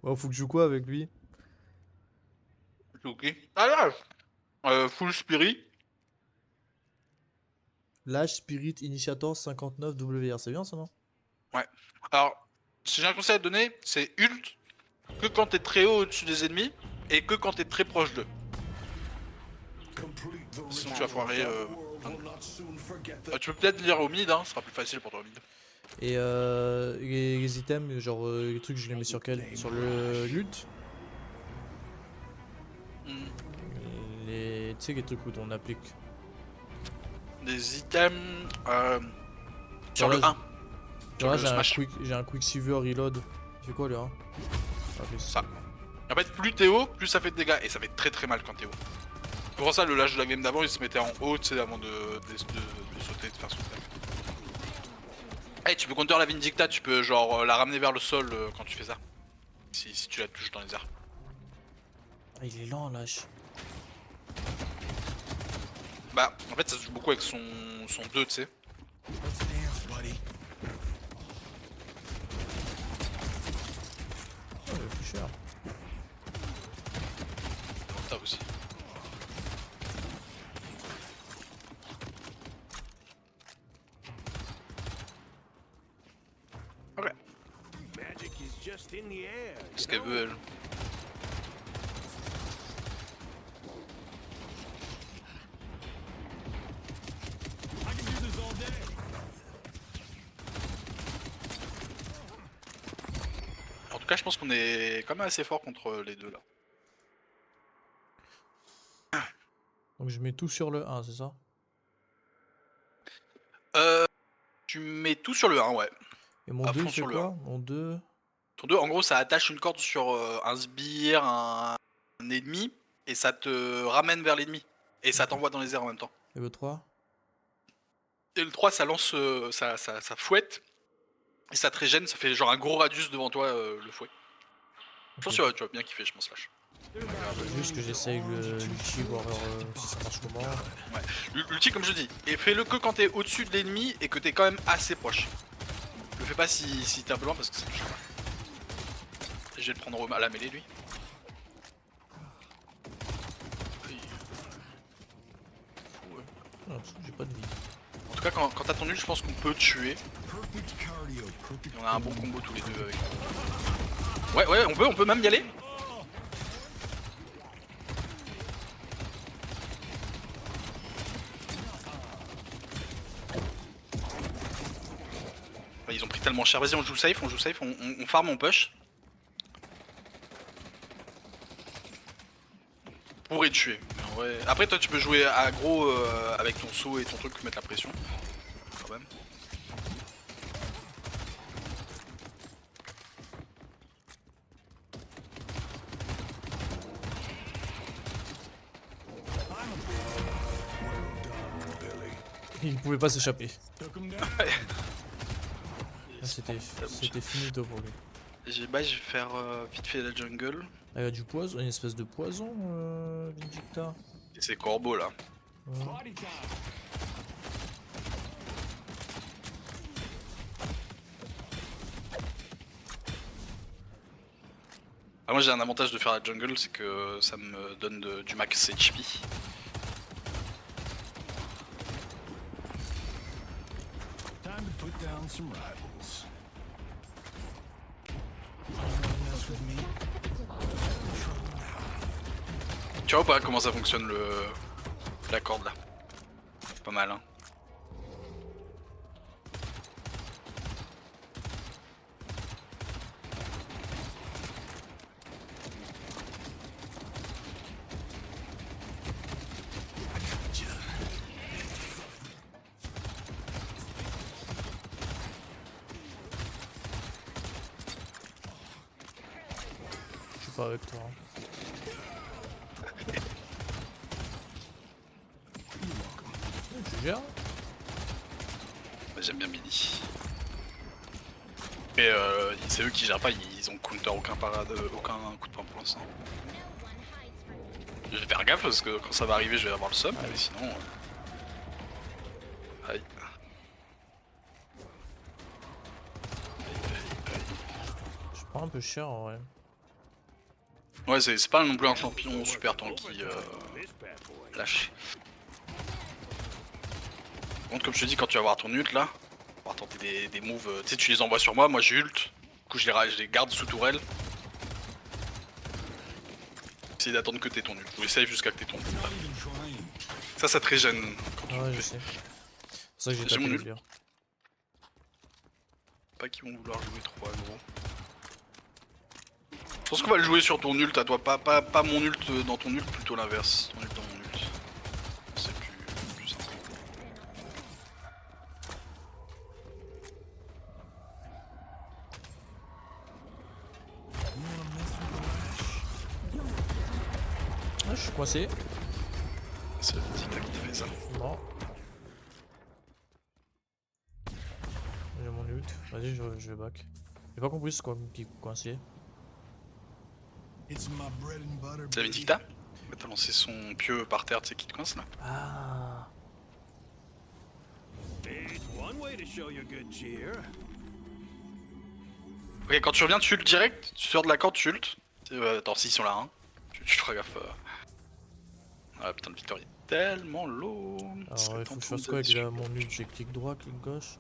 Oh, faut que je joue quoi avec lui? Ok. Ah là full spirit. Lâche Spirit Initiator 59 WR, c'est bien ça, non? Ouais. Alors, si j'ai un conseil à te donner, c'est ult que quand t'es très haut au-dessus des ennemis et que quand t'es très proche d'eux. Sinon tu vas foirer plein de... tu peux peut-être lire au mid, hein, ce sera plus facile pour toi au mid. Et les items, genre les trucs, je les mets sur quel? Sur le l'ult? Hmm. Tu sais, les trucs où on applique. Des items Genre sur là, le 1, sur genre là le smash. j'ai un Quicksilver Reload. Il fait quoi, là? Ah, fait ça. Ça. En fait, plus t'es haut, plus ça fait de dégâts. Et ça fait très très mal quand t'es haut. C'est pour ça, le lâche de la game d'avant, il se mettait en haut, tu sais, avant de sauter, de faire sauter. Hey, tu peux counter la Vindicta, tu peux genre la ramener vers le sol quand tu fais ça. Si tu la touches dans les airs. Ah, il est lent, lâche. Bah, en fait, ça se joue beaucoup avec son 2, tu sais. Oh, il est plus cher. T'as aussi. Ok. Qu'est-ce qu'elle veut, elle? En tout cas, je pense qu'on est quand même assez fort contre les deux là. Donc je mets tout sur le 1, c'est ça? Euh, tu mets tout sur le 1, ouais. Et mon À 2 il fond fait sur le 1. quoi? Mon 2. Ton 2, en gros, ça attache une corde sur un sbire, un ennemi, et ça te ramène vers l'ennemi. Et ça Ok. t'envoie dans les airs en même temps. Et le 3? Et le 3, ça lance, ça fouette, et ça te régène, ça fait genre un gros radius devant toi, le fouet. Je Ok. pense que tu vas bien kiffer, je pense, Slash. Juste que j'essaye l'ulti, voir si ça marche comment. Ouais. L'ulti, comme je dis, et fais-le que quand t'es au-dessus de l'ennemi et que t'es quand même assez proche. Le fais pas si t'es un peu loin parce que ça touche pas. Je vais le prendre à la mêlée, lui. Non, j'ai pas de vie. En tout cas, quand t'as ton ult, je pense qu'on peut tuer. Et on a un bon combo tous les deux avec. Ouais, ouais, on peut même y aller. Ouais, ils ont pris tellement cher. Vas-y, on joue safe, on farm, on push. Pour y tuer. Ouais. Après, toi, tu peux jouer aggro avec ton saut et ton truc, mettre la pression. Quand même. Il pouvait pas s'échapper. Ouais. Ah, c'était finito pour lui. Bah, je vais faire vite fait la jungle. Ah, il y a du poison, une espèce de poison, Vindicta. Et c'est corbeau là. Ouais. Ah, moi j'ai un avantage de faire la jungle, c'est que ça me donne du max HP. Tu vois ou pas comment ça fonctionne la corde là? Pas mal hein. Je suis pas avec toi. Hein. Tu gères? Bah, j'aime bien Billy. Mais c'est eux qui gèrent pas, ils ont counter aucun parade, aucun coup de poing pour l'instant. Je vais faire gaffe parce que quand ça va arriver je vais avoir le sum, mais sinon... Aïe. Je prends un peu cher en vrai. Ouais, c'est pas non plus un champion super tanky lâche. Par contre, comme je te dis, quand tu vas avoir ton ult là, on va tenter des moves, tu sais, tu les envoies sur moi, moi j'ai ult, du coup je les garde sous tourelle. Essaye d'attendre que t'aies ton ult, ou essaye jusqu'à que t'aies ton ult. Ça te régène. Ah ouais, je sais. C'est pour ça que j'ai J'ai tapé mon les ult. flirs. Pas qu'ils vont vouloir jouer trop aggro. Je pense qu'on va le jouer sur ton ult à toi, pas mon ult dans ton ult, plutôt l'inverse. Ton ult dans mon ult. C'est plus simple. Ah, je suis coincé. C'est le petit tac qui fait ça. Non. J'ai mon ult. Vas-y, je vais back. J'ai pas compris ce quoi qui est coincé. It's my bread and butter. C'est la Vindicta? T'as lancé son pieu par terre, tu sais qui te coince là? Ah. It's one way to show your good cheer. Ok, quand tu reviens, tu ult direct, tu sors de la corde, tu ult. Attends, s'ils sont là, hein. Tu feras gaffe. Ah putain, le Victor il est tellement low. Alors, il faut que je fasse quoi avec mon ult? J'ai clic droit, clic gauche.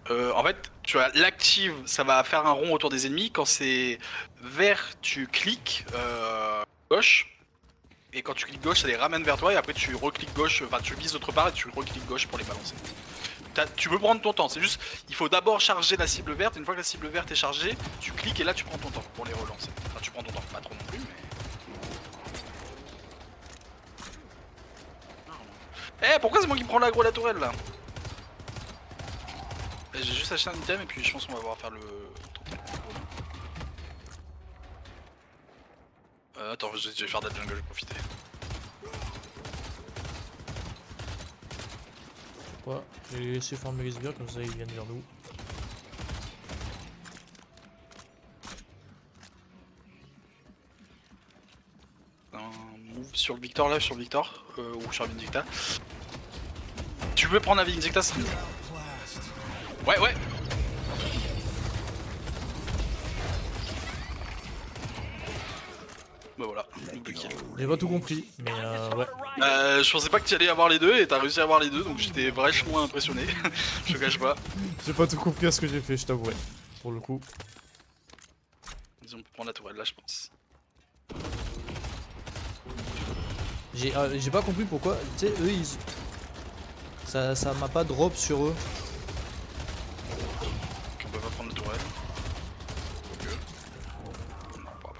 En fait, tu as l'active, ça va faire un rond autour des ennemis. Quand c'est vert, tu cliques gauche. Et quand tu cliques gauche, ça les ramène vers toi. Et après, tu recliques gauche, enfin, tu vises d'autre part et tu recliques gauche pour les balancer. Tu peux prendre ton temps, c'est juste, il faut d'abord charger la cible verte. Une fois que la cible verte est chargée, tu cliques et là, tu prends ton temps pour les relancer. Enfin, tu prends ton temps, pas trop non plus, mais. Eh, pourquoi c'est moi qui prends l'aggro la tourelle là? J'ai juste acheté un item et puis je pense qu'on va pouvoir faire le... attends, je vais faire de la jungle, je vais profiter. Quoi? J'ai laissé former les sbires, comme ça ils viennent vers nous. Un move sur le Victor là, sur le Victor, ou sur Vindicta. Tu peux prendre la Vindicta, ça... Ouais, ouais. Bah voilà, double kill. J'ai pas tout compris, mais ouais. Je pensais pas que tu allais avoir les deux et t'as réussi à avoir les deux, donc j'étais vachement impressionné. Je te cache pas. J'ai pas tout compris à ce que j'ai fait, je t'avouerai. Pour le coup. Disons, on peut prendre la tourelle là, je pense. J'ai pas compris pourquoi, tu sais, eux ils... Ça m'a pas drop sur eux. Donc on peut pas prendre la tourelle.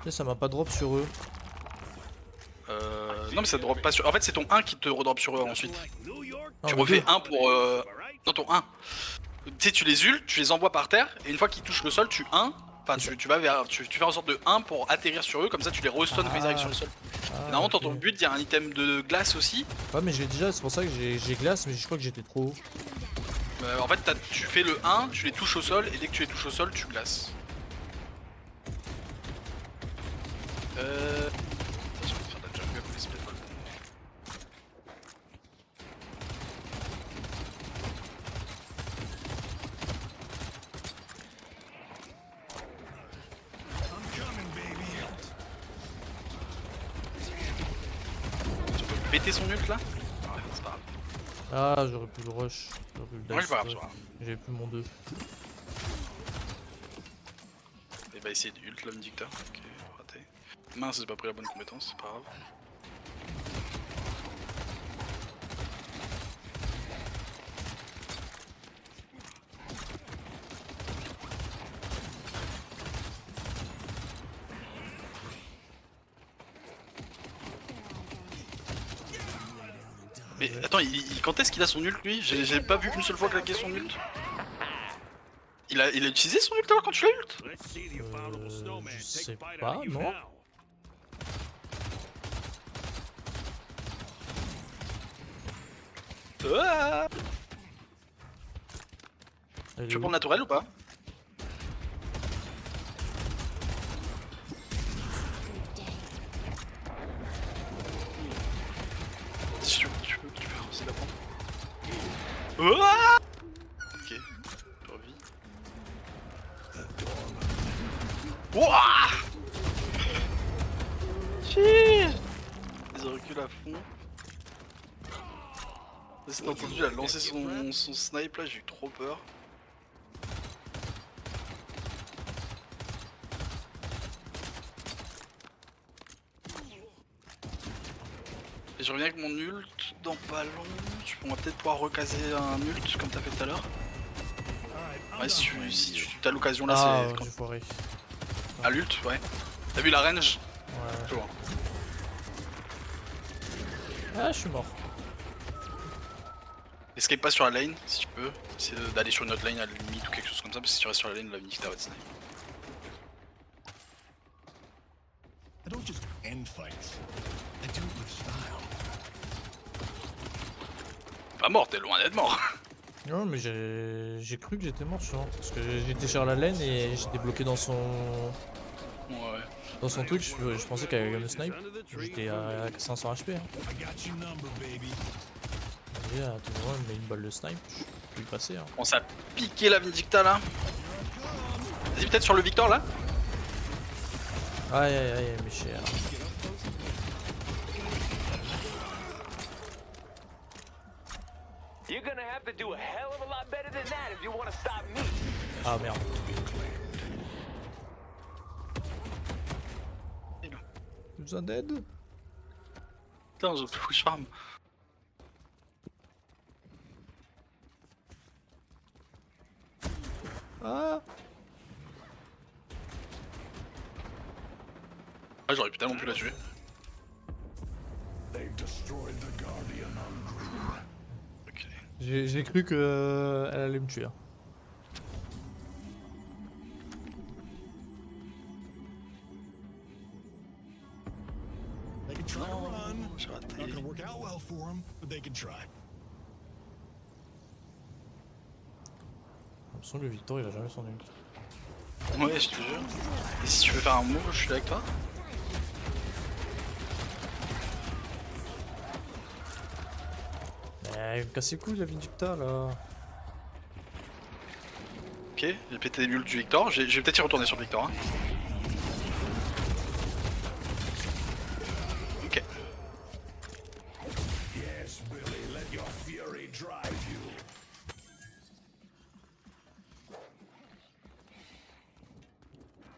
Tu sais, ça m'a pas drop sur eux. Non mais ça drop pas sur... En fait c'est ton 1 qui te redrop sur eux ensuite. Non, Tu mais refais deux. 1 pour... Non ton 1. Tu sais tu les ultes, tu les envoies par terre et une fois qu'ils touchent le sol tu 1. Enfin tu vas vers... Tu fais en sorte de 1 pour atterrir sur eux, comme ça tu les restun quand ils arrivent sur le sol. Ah, Normalement dans ok. ton but il y a un item de glace aussi. Ouais mais j'ai déjà, c'est pour ça que j'ai glace, mais je crois que j'étais trop haut. En fait tu fais le 1, tu les touches au sol et dès que tu les touches au sol tu glaces. Je vais faire de la jungle pour les split balls. I'm coming, baby. Tu peux péter son ult là? Ouais, c'est pas grave. Ah, j'aurais pu le rush. J'aurais pu le Ouais, dash. c'est pas grave, c'est pas grave. J'avais plus mon 2. Il va essayer d'ult l'homme dictateur. Ok, raté. Mince, j'ai pas pris la bonne compétence, c'est pas grave. Mais attends, quand est-ce qu'il a son ult lui? J'ai pas vu qu'une seule fois claquer son ult. Il a utilisé son ult alors quand tu l'as ult? Je sais pas, non? Ah, Elle tu est veux où? prendre la tourelle ou pas? Si tu peux essayer de la prendre. Ah, ok, je revis. Ouah, Ils reculent à fond. C'est entendu, il a lancé son snipe là, j'ai eu trop peur. Et je reviens avec mon ult dans pas long. On va peut-être pouvoir recaser un ult comme t'as fait tout à l'heure. Ouais, si tu as l'occasion là, Ah, c'est quand... j'ai foiré. À l'ult, ouais. T'as vu la range? Ouais. Je vois. Ah, je suis mort. Escape pas sur la lane si tu peux. Essaye d'aller sur une autre lane à la limite ou quelque chose comme ça, parce que si tu restes sur la lane, la Vindic t'arrête de snipe. I don't just end fights. I do it with style. Pas mort, t'es loin d'être mort. Non, mais j'ai cru que j'étais mort, genre, parce que j'étais sur la laine et j'étais bloqué dans son truc. Je pensais qu'avec le snipe, j'étais à 500 HP. Hein. I got your number, baby. Et à tout moment, il me met une balle de snipe, je peux y passer. Hein. On s'est piqué la Vindicta là. Vas-y, peut-être sur le Victor là. Aïe aïe aïe, mais cher. You're gonna have to do a hell of a lot better than that if you want to stop me. Ah merde. J'ai besoin d'aide. Putain, je faut que je farm. Ah. Ah, j'aurais pu tellement pu la tuer. Ok. J'ai cru que elle allait me tuer. Hein. They can try to run. J'ai raté. Not gonna work out well for them, but they can try. J'ai l'impression que le Victor il a jamais son ult. Ouais, je te jure. Et si tu veux faire un move, je suis là avec toi. Il me casse les couilles la Vindicta là. Ok, j'ai pété l'ult du Victor. Je vais peut-être y retourner sur le Victor. Hein. Ok. Yes, Billy, let your fury drive you.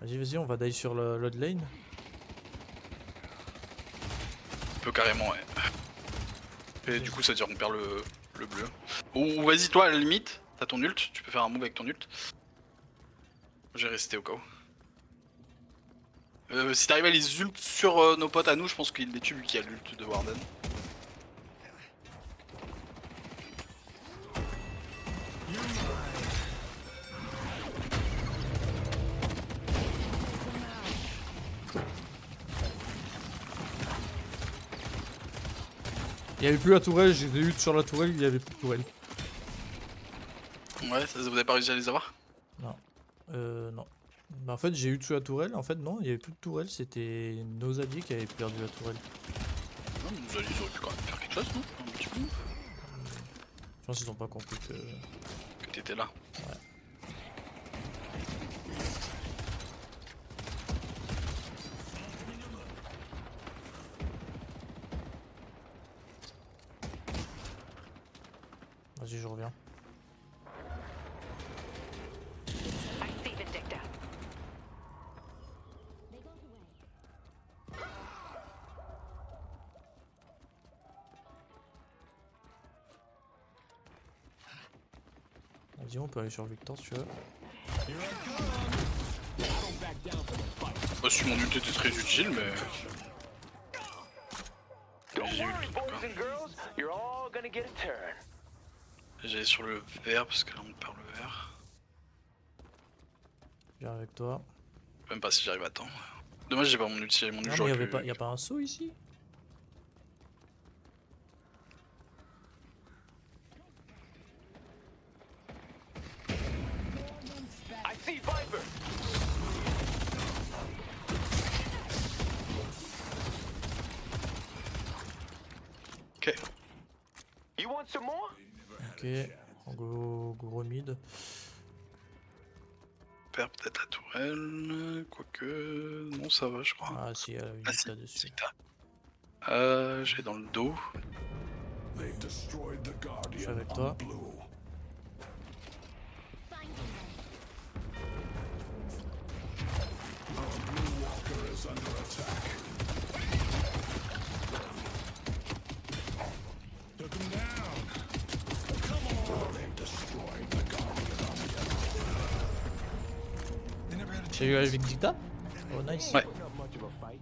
Vas-y, on va die sur l'autre lane. On peut carrément, ouais. Et du coup, ça veut dire qu'on perd le bleu. Ou vas-y, toi, à la limite, t'as ton ult, tu peux faire un move avec ton ult. J'ai resté au cas où. Si t'arrives à les ult sur nos potes à nous, je pense qu'il les tue vu qu'il y a l'ult de Warden. Il y avait plus la tourelle, j'ai eu sur la tourelle, il y avait plus de tourelle. Ouais, ça, vous avez pas réussi à les avoir? Non. Non. Bah en fait j'ai eu dessus la tourelle, en fait non, il y avait plus de tourelle, c'était nos alliés qui avaient perdu la tourelle. Non, mais nous ils auraient pu quand même faire quelque chose, non? Un petit peu. Je pense qu'ils ont pas compris que... Que t'étais là. Ouais. Vas-y, je reviens. I see Vindicta. Vas-y, on peut aller sur Victor si tu veux. Bah, si mon ult était très utile, mais. Don't J'ai eu worry, le boys truc, and girls. You're all gonna get a turn. J'allais sur le vert parce que là on perd le vert. Je viens avec toi. Même pas si j'arrive à temps. Dommage, j'ai pas mon ult, si j'avais mon ult, Non mais j'aurais pu... y a pas un saut ici? I see Viper. Ok. You want some more? Ok, gros mid. perd peut-être la tourelle. Quoique. Non, ça va, je crois. Ah si, elle a une Ah, si, là dessus. si, j'ai dans le dos. They've destroyed the Je suis Guardian avec on toi. blue. Our Blue Walker is under attack. Took him down. Come on. They've destroyed the Guardian on the other. They never had a J'ai eu la Vindicta. Oh nice. Ouais. Not much of a fight.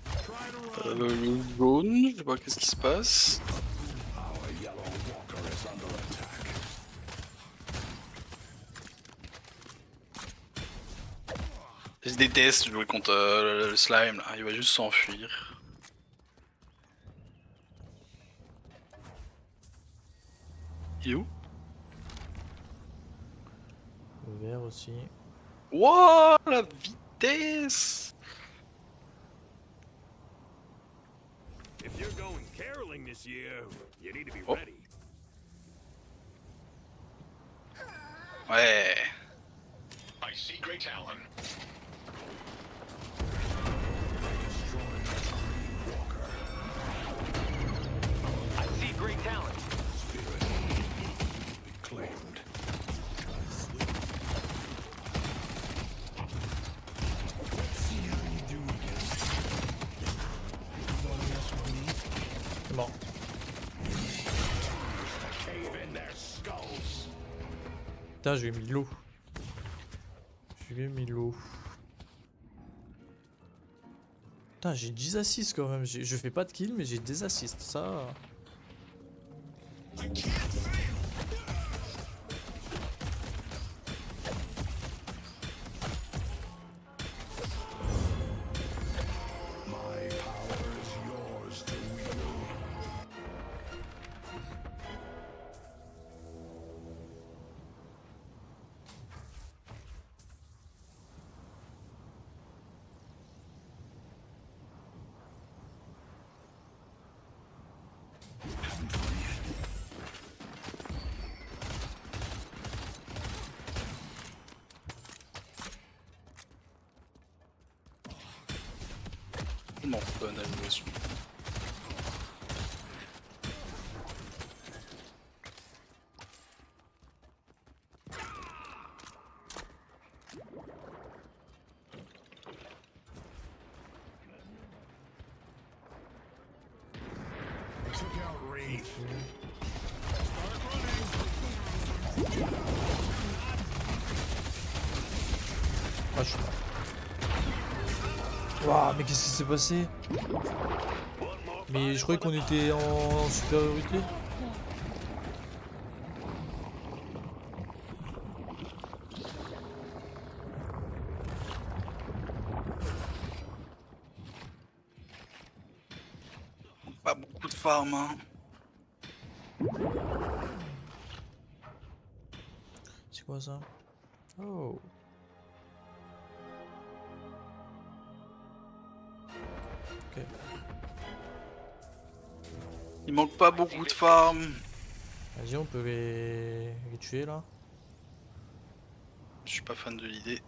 Try to run. Le jaune, je sais pas qu'est-ce qui se passe. Our Yellow Walker is under attack. Je déteste jouer contre le slime là, il va juste s'enfuir. Il est où? Le vert aussi. Wouah, la vitesse! If you're going caroling this year, you need to be Oh. ready. Ouais. I see Great Talon. I see great talent. Claimed. Let's see how you do against nobody else with me. C'est bon. Cave in their skulls. Putain, je lui ai mis de l'eau. Je lui ai mis de l'eau. Putain, j'ai 10 assists quand même. Je fais pas de kill, mais j'ai des assists. Ça. My power is yours to wield. Having fun yet? Tellement fun à jouer sur. Took out Wraith. Ah, je suis mort. Waouh, mais qu'est-ce qui s'est passé? Mais je croyais qu'on était en supériorité. Pas beaucoup de farm, hein. C'est quoi ça? Oh. Ok. Il manque pas beaucoup de farm. Vas-y, on peut les tuer là. Je suis pas fan de l'idée.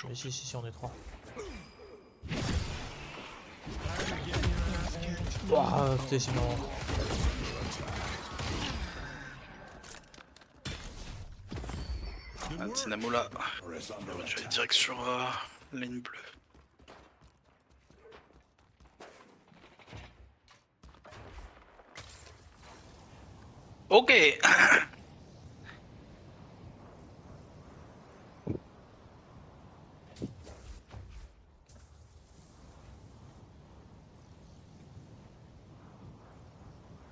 Mais si, on est trois. Ouah, putain, c'est marrant. Un Dynamo là. Is under Je vais attack. direct sur ligne bleue. Ok.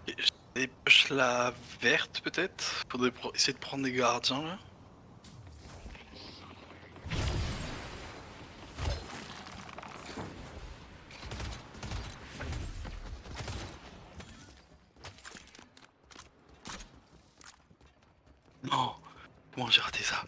Je dépêche la verte peut-être. Faudrait essayer de prendre des gardiens là. Non, comment j'ai raté ça?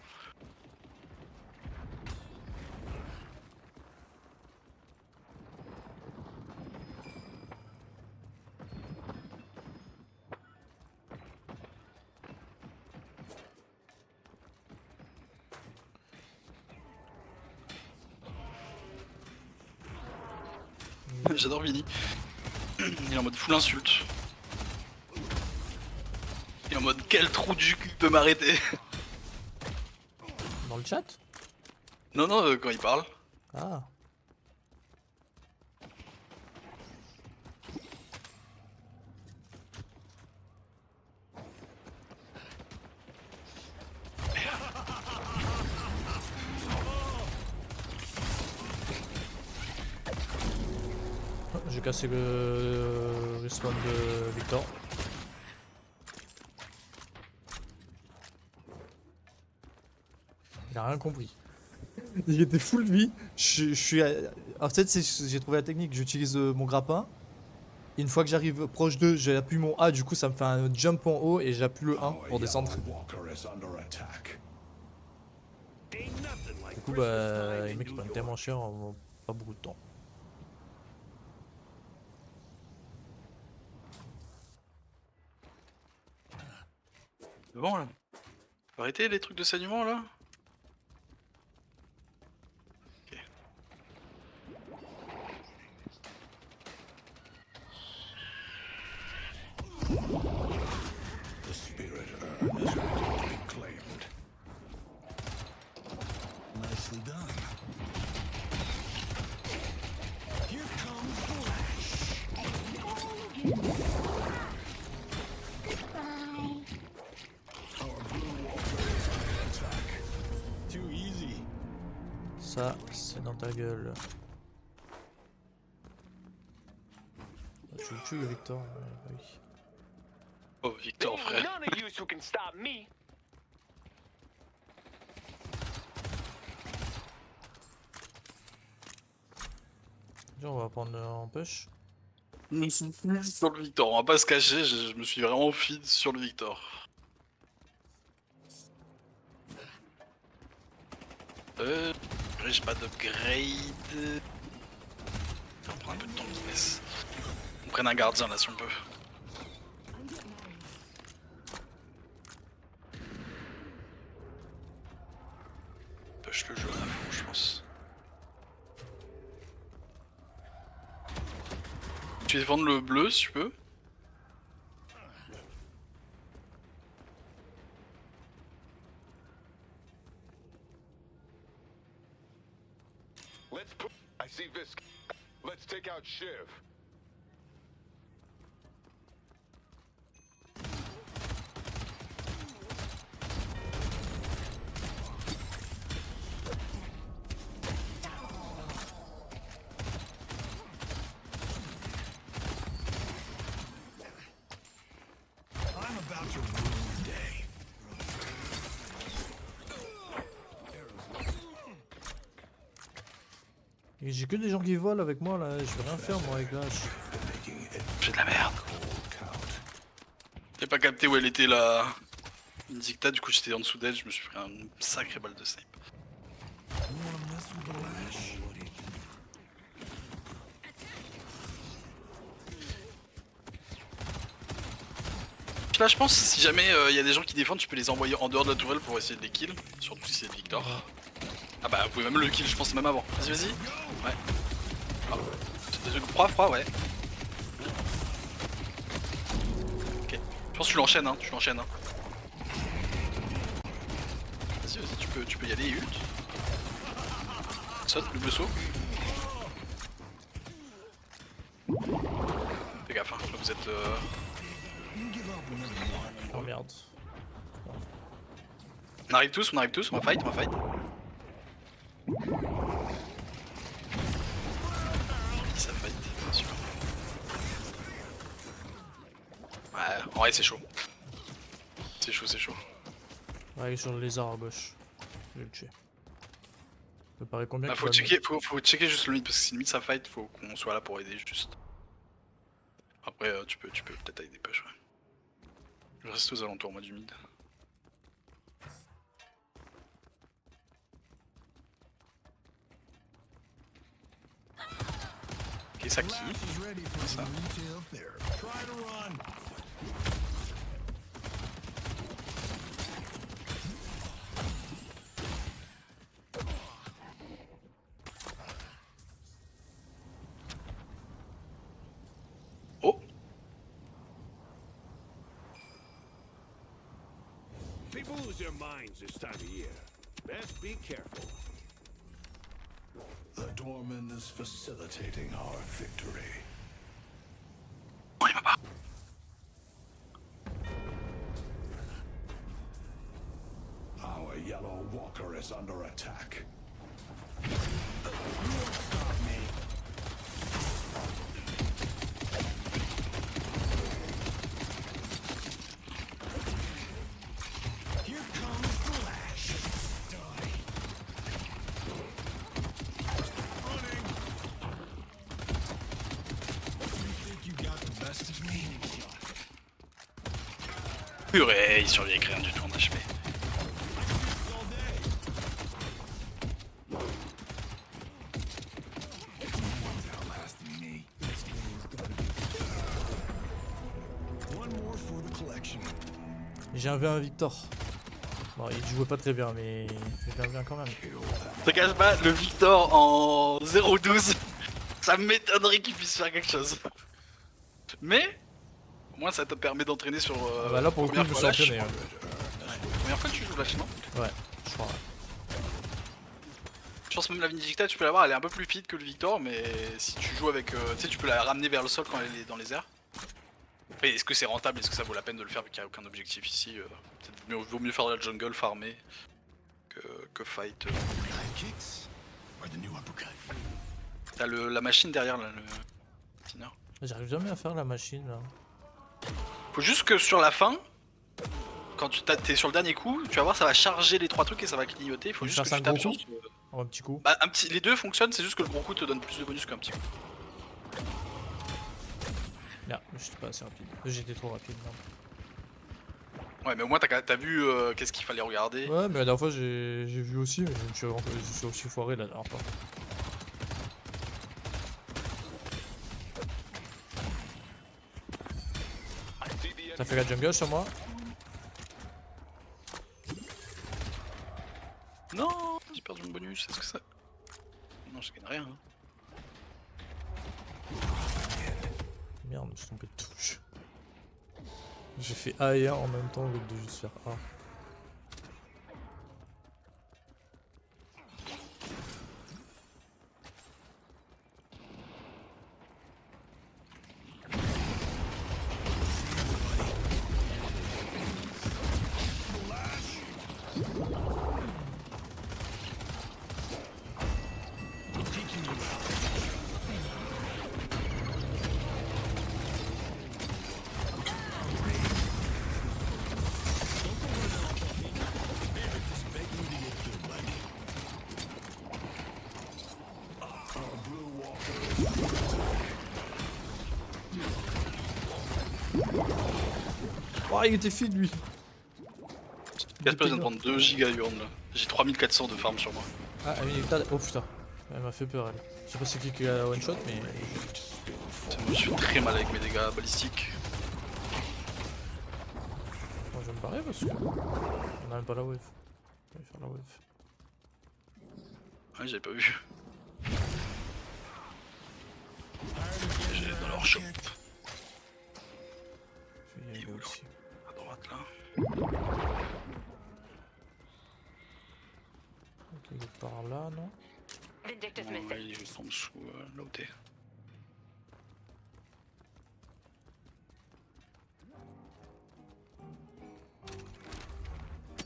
J'adore Vinny. Il est en mode full insulte. Il est en mode quel trou du cul peut m'arrêter. Dans le chat? Non, non, quand il parle. Ah. J'ai cassé le respawn de Victor. Il a rien compris. Il était full vie. Je suis. En fait, j'ai trouvé la technique. J'utilise mon grappin. Une fois que j'arrive proche d'eux, j'appuie mon A. Du coup, ça me fait un jump en haut et j'appuie le 1 pour descendre. Walker is under attack. Ain't nothing like Du coup, Christmas bah, time les in mecs ils New prennent York. tellement cher en pas beaucoup de temps. Bon là. Faut arrêter les trucs de saignement là. Ok. The spirit urn is ready to be claimed. Nicely done. Here comes Flash. Our blue Walker is under attack. Too easy. Ça, c'est dans ta gueule. Tu le tues, Victor. Oui. Oh Victor Ain't frère. none of you who can stop me. Tiens, on va prendre en push. Sur le Victor, on va pas se cacher, je me suis vraiment feed sur le Victor. J'ai pas d'upgrade. On prend un peu de temps qui laisse. On prenne un gardien là si on peut. Push le jeu à fond, je pense. Tu veux défendre le bleu si tu peux. Let's put. I see Visk. Let's take out Shiv. I'm about to ruin your day. Et j'ai que des gens qui volent avec moi là, je vais rien faire moi avec Lash. Making it J'ai de la merde. count. J'ai pas capté où elle était la Invicta, du coup j'étais en dessous d'elle, je me suis pris une sacrée balle de snipe. You wanna mess with the Lash? Là je pense si jamais il y a des gens qui défendent, tu peux les envoyer en dehors de la tourelle pour essayer de les kill, surtout si c'est Victor. Ah bah vous pouvez même le kill je pense même avant. Vas-y vas-y. Ouais. Ah. Froid ouais. Ok. Je pense que tu l'enchaînes hein, tu l'enchaînes hein. Vas-y vas-y tu peux y aller ult. Saute le bleu saut. Fais gaffe hein, là vous êtes Oh merde. On arrive tous, on va fight, Ça fight, bien sûr. Ouais, en vrai c'est chaud. C'est chaud. Ouais, il est sur le lézard à gauche. Je vais le tuer. Ça me paraît combien Bah, qu'il faut va checker, faut checker juste le mid parce que si le mid ça fight, faut qu'on soit là pour aider juste. Après tu peux peut-être avec des push ouais. Je reste aux alentours moi du mid. Ok ça qui Lash is ready for Ça. some retail therapy. Try to run. People lose their minds this time of year. Best be careful. The doorman is facilitating our victory. Non, il m'a pas. Our yellow walker is under attack. Here comes Flash. Die. Running. You think you got the best of me? Purée, il survit avec rien du tout en HP. All day. One's outlasting me. This game's gotta be. One more for the collection. J'ai un V1 Victor. Bon, il jouait pas très bien, mais j'ai un V1 quand même. Te cache pas, le Victor en 0-12, ça m'étonnerait qu'il puisse faire quelque chose. Mais, au moins ça te permet d'entraîner sur. Ah bah là pour le coup, je me suis Lâche. entraîné. Hein. Première fois que tu joues Lâche, non? Ouais, je crois. Je pense même la Vindicta, tu peux l'avoir, elle est un peu plus fit que le Victor, mais si tu joues avec. Tu sais, tu peux la ramener vers le sol quand elle est dans les airs. Après, est-ce que c'est rentable? Est-ce que ça vaut la peine de le faire vu qu'il n'y a aucun objectif ici? Peut-être vaut mieux faire de la jungle, farmer, que fight. High kicks or the new uppercut? T'as la machine derrière là, le. Tiner. J'arrive jamais à faire la machine là. Faut juste que sur la fin, quand t'es sur le dernier coup, tu vas voir ça va charger les trois trucs et ça va clignoter. Il faut Tu juste que fasses un tu tapes gros sur coup en un petit coup. Bah, les deux fonctionnent, c'est juste que le gros coup te donne plus de bonus qu'un petit coup. Merde, j'étais pas assez rapide. J'étais trop rapide. Non. Ouais, mais au moins t'as vu qu'est-ce qu'il fallait regarder. Ouais, mais la dernière fois j'ai vu aussi, mais je suis aussi foiré la dernière fois. I see the T'as fait la jungle sur moi? Non, j'ai perdu mon bonus, est-ce que ça. Non, je gagne rien. Hein. Merde, je suis tombé de touche. J'ai fait A et 1 en même temps au lieu de juste faire A. Oh, il était feed lui. Casper vient de prendre 2 giga urnes là. J'ai 3400 de farm sur moi. Ah, Aminita, oh putain. Elle m'a fait peur elle. Je sais pas c'est qui a one shot, mais. Moi, je suis très mal avec mes dégâts balistiques. Bon, je vais me barrer parce que. On a même pas la wave. Je vais faire la wave. Ouais, j'avais pas vu. J'ai dans leur shop. Je vais y aller aussi. À droite là. Ok, il est par là, non? Vindictus Ouais, missing. il est juste en dessous là où t'es.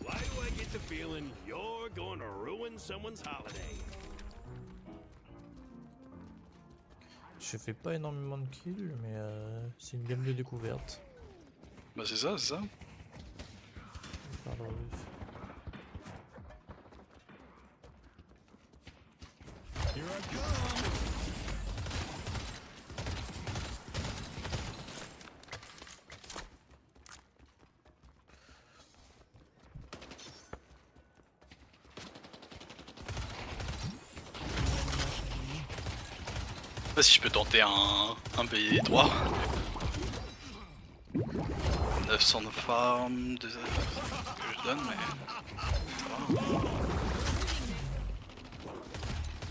Why do I get the feeling you're going to ruin someone's holiday? Je fais pas énormément de kills, mais c'est une game de découverte. Bah c'est ça, c'est ça. Je vais faire la wave. Here I come. Bah, si je peux tenter un B3. 900 de farm, que je donne, mais.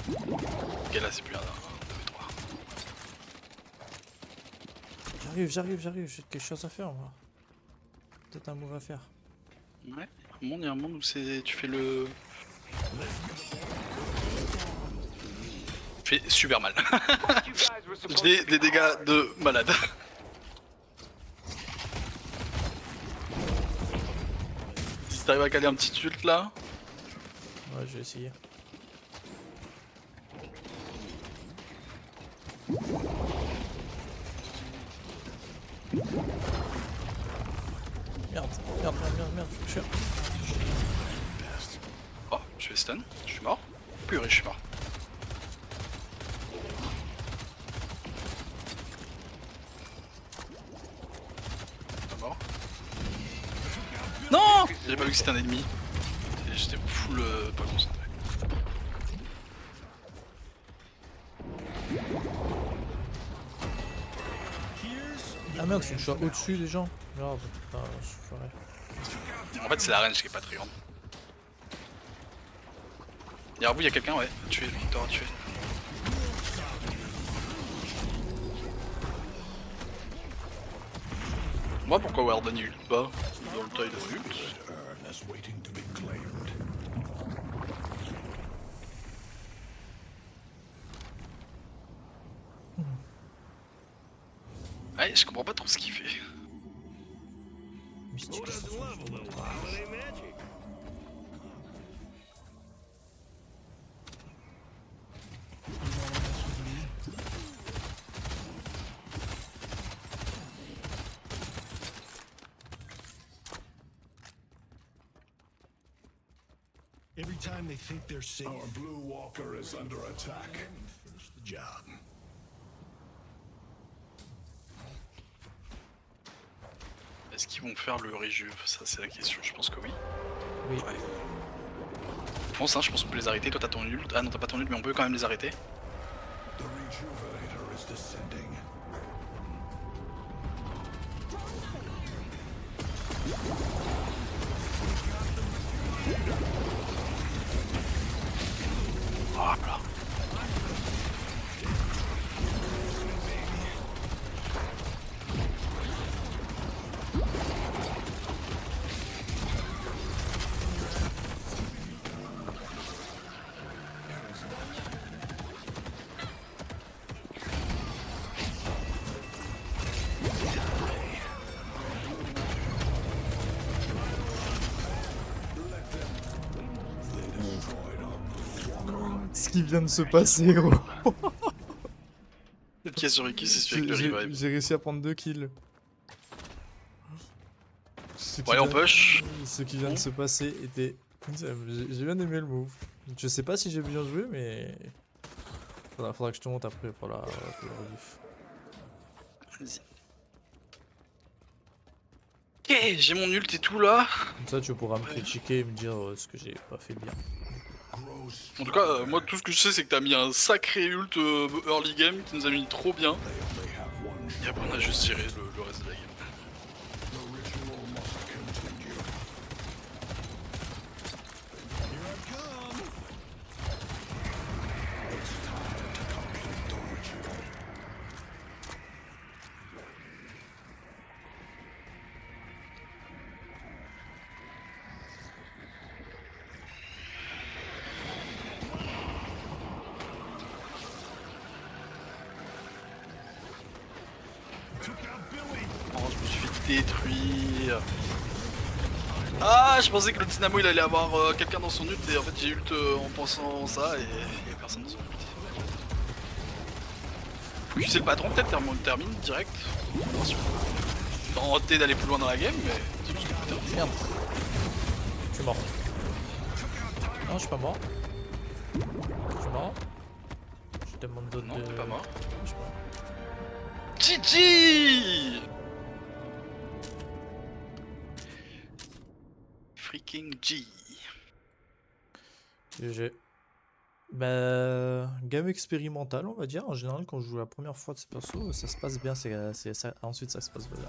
Ça va. Ok, là c'est plus un B3. J'arrive, j'ai quelque chose à faire moi. Peut-être un move à faire. Ouais, il y a un monde où c'est. Tu fais le. Tu fais super mal. You guys were supposed J'ai to be des dégâts hard. de malade. Si t'arrives à caler un petit ult là. Ouais, je vais essayer. Merde, je suis Oh, je vais stun, je suis mort. Purée, je suis mort. Pas mort. Non! J'ai pas vu que c'était un ennemi. J'étais full pas concentré. Ah merde, faut que je sois au-dessus des gens. Merde, putain, je ferais. En fait, c'est la range qui est pas très grande. Derrière vous, il y a quelqu'un, ouais. Tué, Victor a tué. Moi, pourquoi Warden il ult pas dans le taille de ult? Earn is waiting to be claimed. Ouais, je comprends pas trop ce qu'il fait. Who doesn't love a little holiday magic? Every time they think they're safe, our blue walker is under attack. Finish the job. Est-ce qu'ils vont faire le réjuve? Ça, c'est la question. Je pense que oui. Oui. Ouais. Je pense, hein, je pense qu'on peut les arrêter. Toi, t'as ton ult. Ah non, t'as pas ton ult, mais on peut quand même les arrêter. The rejuvenator is descending. Ah, là. Ce qui vient de se passer, gros. Peut-être qu'il y a sur Iki, c'est celui avec le revive. J'ai réussi à prendre 2 kills. Ouais, on push. Ce qui vient de se passer était. J'ai bien aimé le move. Je sais pas si j'ai bien joué, mais. Faudra que je te monte après pour le rediff. Vas-y. Ok, j'ai mon ult et tout là. Comme ça, tu pourras me critiquer et me dire ce que j'ai pas fait bien. En tout cas, moi tout ce que je sais c'est que t'as mis un sacré ult early game qui nous a mis trop bien. Et après on a juste tiré le reste de la game. Oh, je me suis fait détruire. Ah, je pensais que le dynamo il allait avoir quelqu'un dans son ult et en fait j'ai ult en pensant ça et il y a personne dans son ult. Faut que tu sais le patron peut-être, termine direct. Attention. Tenter d'aller plus loin dans la game mais c'est juste que tu termines. Merde. Je suis mort. Non, je suis pas mort. Je suis mort. Je te demande d'autres. Non, t'es pas mort. Je suis mort. GG! Freaking G. GG. Bah, game expérimental, on va dire. En général, quand je joue la première fois de ce perso, ça se passe bien. Ensuite, ça se passe bien.